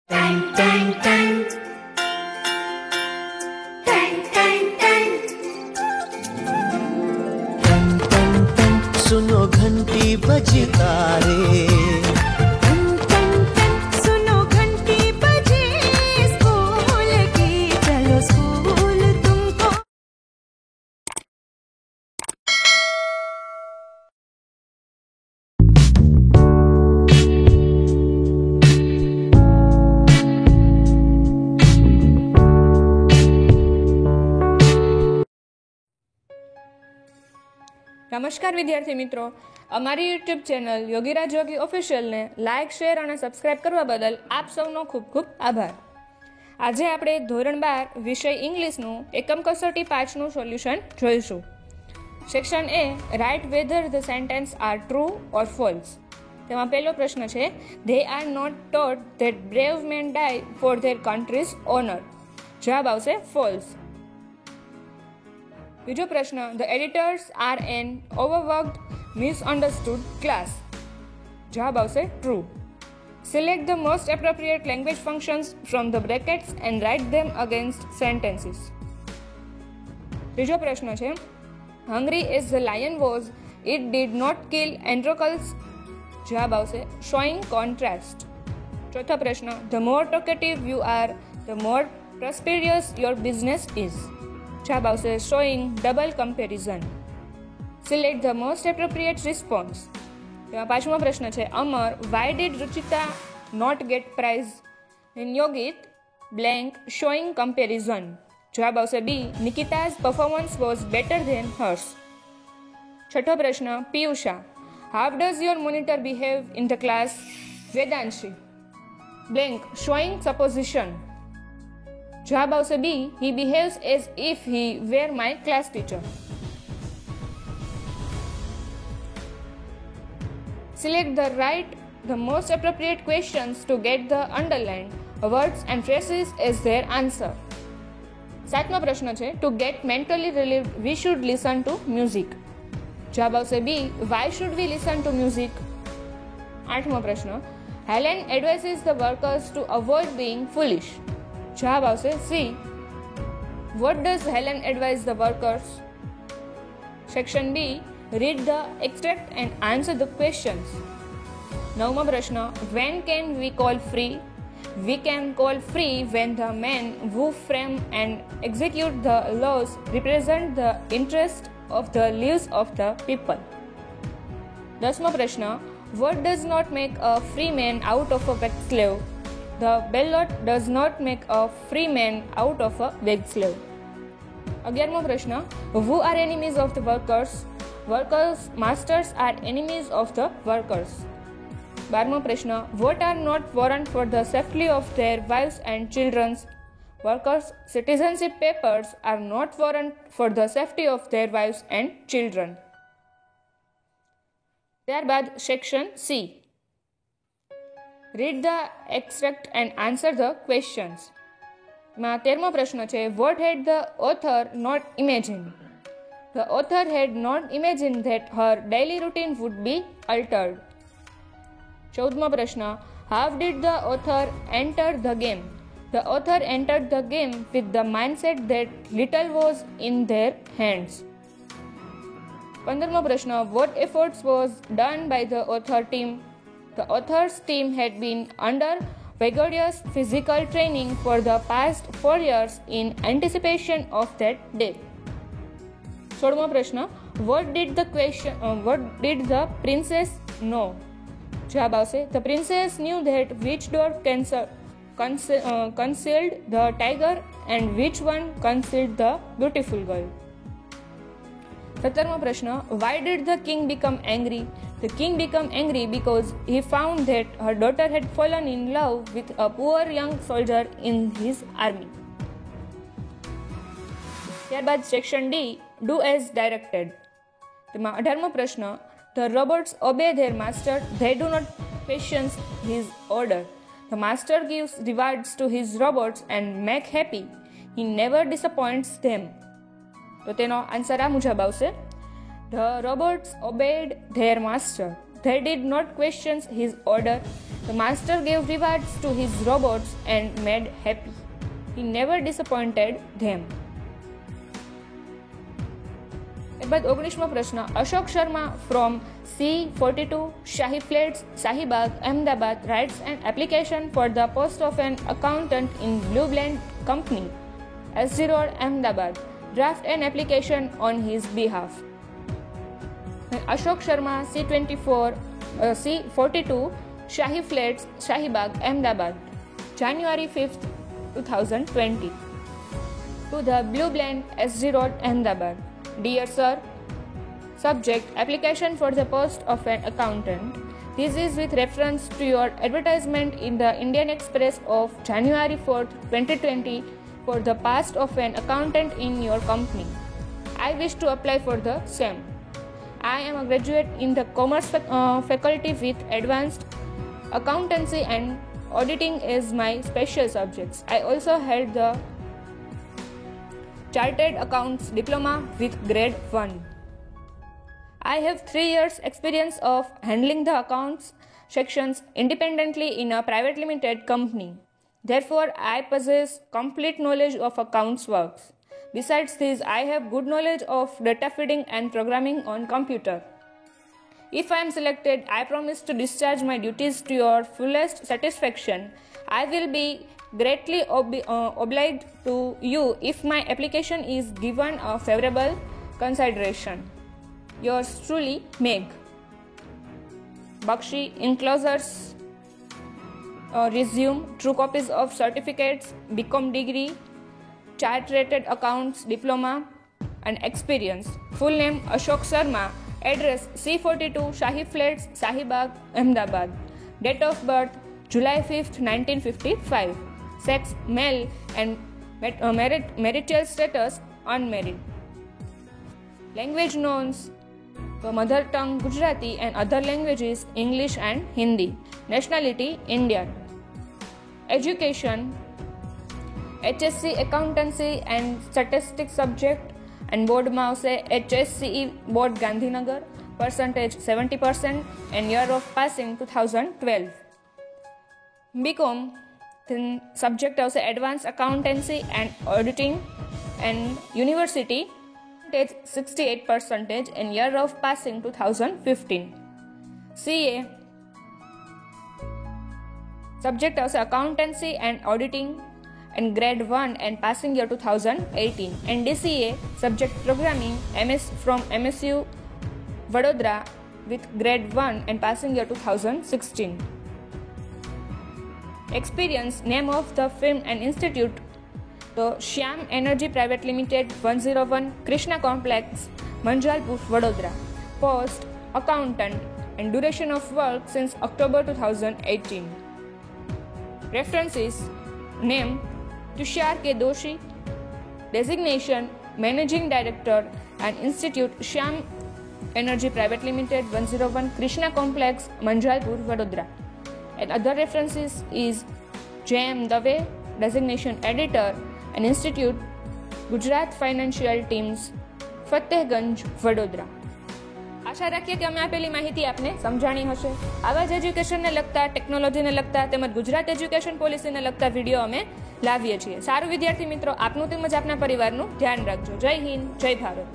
Tang, tang, tang. Tang, tang, tang. टन टन टन सुनो घंटी बजता रे। टन, टन, टन. सुनो घंटी बजे स्कूल की, चलो स्कूल तुमको. નમસ્કાર વિદ્યાર્થી મિત્રો, અમારી યુટ્યુબ ચેનલ યોગીરાજ યોગી ઓફિશિયલને લાઇક, શેર અને સબસ્ક્રાઇબ કરવા બદલ આપ સૌનો ખૂબ ખૂબ આભાર. આજે આપણે ધોરણ 12 વિષય ઇંગ્લિશનું એકમ કસોટી 5નું સોલ્યુશન જોઈશું. Section A, write whether the sentence are true or false. તેમાં પહેલો પ્રશ્ન છે, they are not taught that brave men die for their countries honour. જવાબ આવશે ફોલ્સ. બીજો પ્રશ્ન, the editors are an overworked misunderstood class. જવાબ આવશે true. Select the most appropriate language functions from the brackets and write them against sentences. ત્રીજો પ્રશ્ન છે, hungry as the lion was, it did not kill Androcles. જવાબ આવશે showing contrast. ચોથો પ્રશ્ન, the more talkative you are, the more prosperous your business is. જવાબ આવશે showing double comparison. Select the most appropriate response. તેમાં પાંચમો પ્રશ્ન છે, Amar, why did Ruchita not get prize in યોગિત બ્લેન્ક શોઈંગ કમ્પેરિઝન. જવાબ આવશે B, Nikita's performance was better than hers. છઠ્ઠો પ્રશ્ન, Piyusha, how does your monitor behave in the class Vedanshi blank showing supposition. જવાબ આવશે બી, he behaves as if he were my class teacher. Select the most appropriate questions to get the underlined words and phrases as their answer. સાતમો પ્રશ્ન છે, to get mentally relieved we should listen to music. જવાબ આવશે બી, why should we listen to music. આઠમો પ્રશ્ન, Helen advises the workers to avoid being foolish. જવાબ આવશે C, what does Helen advise the workers. Section B, read the extract and answer the questions. નવમો પ્રશ્ન, when can we call free. We can call free when the men who frame and execute the laws represent the interest of the lives of the people. દસમો પ્રશ્ન, what does not make a free man out of a wet slave. The ballot does not make a free man out of a wet slave. 11મો પ્રશ્ન, who are enemies of the workers. Workers' masters are enemies of the workers. 12મો પ્રશ્ન, what are not warrant for the safety of their wives and children. Workers' citizenship papers are not warrant for the safety of their wives and children. ત્યારબાદ section C, read the extract and answer the questions. માં 13મો પ્રશ્ન છે, what had the author not imagined. The author had not imagined that her daily routine would be altered. 14મો પ્રશ્ન, how did the author enter the game. The author entered the game with the mindset that little was in their hands. 15મો પ્રશ્ન, what efforts was done by the author team. The author's team had been under vigorous physical training for the past 4 years in anticipation of that day. 16મો પ્રશ્ન, what did the princess know. જવાબ આવશે, the princess knew that which door concealed the tiger and which one concealed the beautiful girl. 17મો પ્રશ્ન, why did the king become angry. The king became angry because he found that her daughter had fallen in love with a poor young soldier in his army. ત્યારબાદ section D, do as directed. તેમાં 18મો પ્રશ્ન, the robots obey their master, they do not question his order. The master gives rewards to his robots and make happy, he never disappoints them. તો તેનો answer આ મુજબ આવશે, the robots obeyed their master, they did not question his order, The master gave rewards to his robots and made happy. He never disappointed them. ત્યારબાદ 19મો પ્રશ્ન. Ashok Sharma from C42 Shahi Flats, Shahibag, Ahmedabad writes an application for the post of an accountant in Blue Blend Company, SG Road, Ahmedabad. Draft an application on his behalf. Ashok Sharma, C42 Shahi Flats, Shahibag, Ahmedabad, January 5th, 2020. To the Blue Blend, SG Road, Ahmedabad. Dear Sir, Subject: Application for the post of an accountant. This is with reference to your advertisement in the Indian Express of January 4th, 2020 for the post of an accountant in your company. I wish to apply for the same. I am a graduate in the Commerce faculty with advanced accountancy and auditing as my special subjects. I also held the Chartered Accounts Diploma with Grade 1. I have 3 years experience of handling the accounts sections independently in a private limited company. Therefore, I possess complete knowledge of accounts works. Besides this, I have good knowledge of data feeding and programming on computer. If I am selected, I promise to discharge my duties to your fullest satisfaction. I will be greatly obliged to you if my application is given a favorable consideration. Yours truly, Meg. Bakshi enclosures resume, true copies of certificates, BCom degree, chart-rated accounts diploma and experience. Full name Ashok Sharma. Address C42 Shahi Flats, Shahibag, Ahmedabad. Date of birth July 5th, 1955. Sex male and marital status unmarried. Language knowns: mother tongue Gujarati and other languages English and Hindi. Nationality Indian. Education: HSC Accountancy and Statistics subject and board માં આવશે HSCE board Gandhinagar. Percentage 70% and year of passing 2012. BCom then subject આવશે Advanced Accountancy and Auditing and University. 68% and year of passing 2015. CA subject also Accountancy and Auditing and grade 1 and passing year 2018. And DCA subject Programming MS from MSU Vadodara with grade 1 and passing year 2016. Experience: name of the firm and institute: the Shyam Energy Private Limited, 101 Krishna Complex, Manjalpur, Vadodara. Post: accountant and duration of work since October 2018. References: name Tushar K. Doshi, designation Managing Director and Institute Shyam Energy Private Limited, 101 Krishna Complex, Manjalpur, Vadodara. And other references is J.M. Dave, designation Editor and Institute Gujarat Financial Teams, Fatehganj, Vadodara. આશા રાખીએ કે અમે આપેલી માહિતી આપને સમજાણી હશે. આવા જ એજ્યુકેશનને લગતા, ટેકનોલોજીને લગતા તેમજ ગુજરાત એજ્યુકેશન પોલિસીને લગતા વિડીયો અમે લાવીએ છીએ. સારું વિદ્યાર્થી મિત્રો, આપનું તેમજ આપના પરિવારનું ધ્યાન રાખજો. જય હિન્દ, જય ભારત.